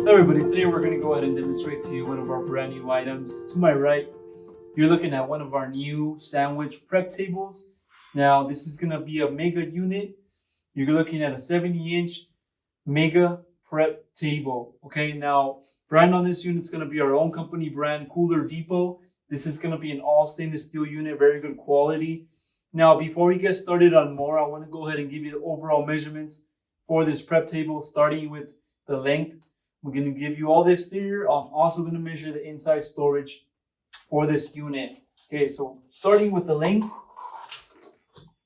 Hello everybody, today we're going to go ahead and demonstrate to you one of our brand new items. To my right, you're looking at one of our new sandwich prep tables. Now this is going to be a mega unit. You're looking at a 70-inch mega prep table. Okay, now brand on this unit is going to be our own company brand, Cooler Depot. This is going to be an all stainless steel unit, very good quality. Now before we get started on more, I want to go ahead and give you the overall measurements for this prep table, starting with the length. We're going to give you all the exterior. I'm also going to measure the inside storage for this unit. Okay, so starting with the length,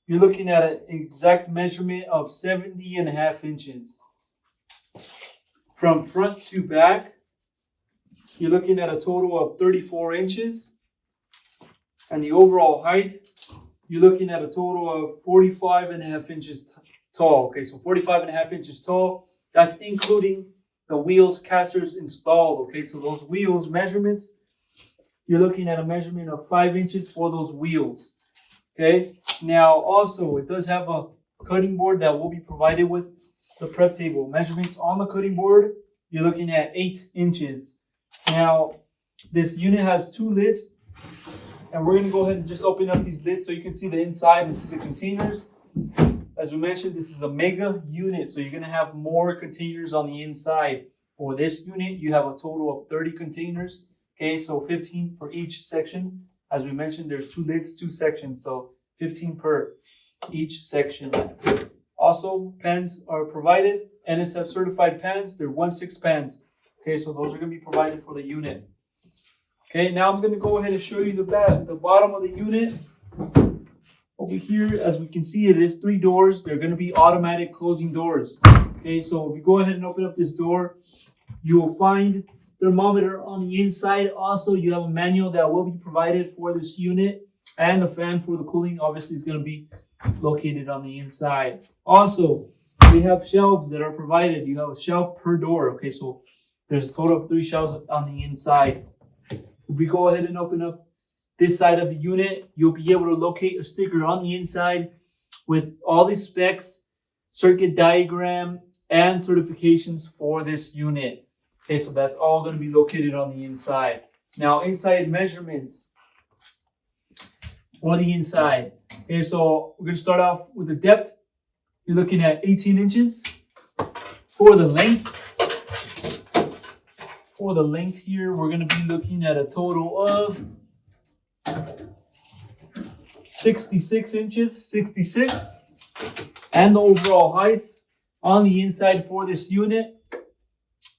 you're looking at an exact measurement of 70.5 inches. From front to back, you're looking at a total of 34 inches. And the overall height, you're looking at a total of 45.5 inches tall. Okay, so 45.5 inches tall. That's including the wheels casters installed. Okay, so those wheels measurements, you're looking at a measurement of 5 inches for those wheels. Okay, now also it does have a cutting board that will be provided with the prep table. Measurements on the cutting board, you're looking at 8 inches. Now this unit has 2 lids, and we're going to go ahead and just open up these lids so you can see the inside and see the containers. As we mentioned, this is a mega unit, so you're going to have more containers on the inside. For this unit, you have a total of 30 containers. Okay, so 15 for each section. As we mentioned, there's 2 lids, 2 sections, so 15 per each section. Also, pans are provided. NSF certified pans, they're 1/6 pans. Okay, so those are going to be provided for the unit. Okay, now I'm going to go ahead and show you the bottom of the unit. Over here, as we can see, it is 3 doors. They're going to be automatic closing doors. Okay, so if we go ahead and open up this door, you will find thermometer on the inside. Also, you have a manual that will be provided for this unit, and the fan for the cooling obviously is going to be located on the inside. Also, we have shelves that are provided. You have a shelf per door. Okay, so there's a total of 3 shelves on the inside. If we go ahead and open up this side of the unit, you'll be able to locate a sticker on the inside with all the specs, circuit diagram, and certifications for this unit. Okay, so that's all going to be located on the inside. Now, inside measurements for the inside. Okay, so we're going to start off with the depth. You're looking at 18 inches. For the length here, we're going to be looking at a total of 66 inches, 66. And the overall height on the inside for this unit,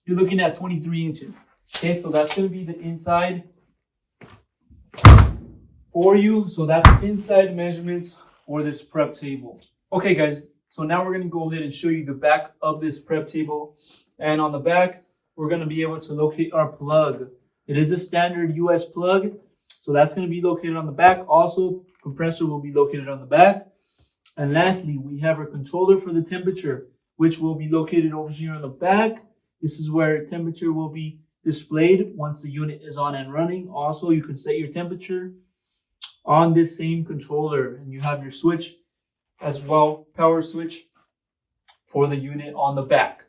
you're looking at 23 inches. Okay, so that's going to be the inside for you. So that's inside measurements for this prep table. Okay, guys, so now we're going to go ahead and show you the back of this prep table. And on the back, we're going to be able to locate our plug. It is a standard US plug, so that's going to be located on the back. Also, compressor will be located on the back. And lastly, we have our controller for the temperature, which will be located over here on the back. This is where temperature will be displayed once the unit is on and running. Also, you can set your temperature on this same controller, and you have your switch as well, power switch for the unit on the back.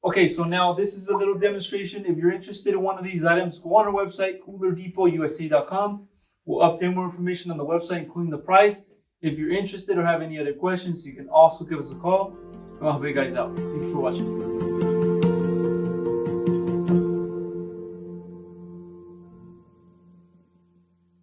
Okay, so now this is a little demonstration. If you're interested in one of these items, go on our website, coolerdepot.usa.com. We'll update more information on the website, including the price. If you're interested or have any other questions, you can also give us a call. I'll help you guys out. Thanks for watching.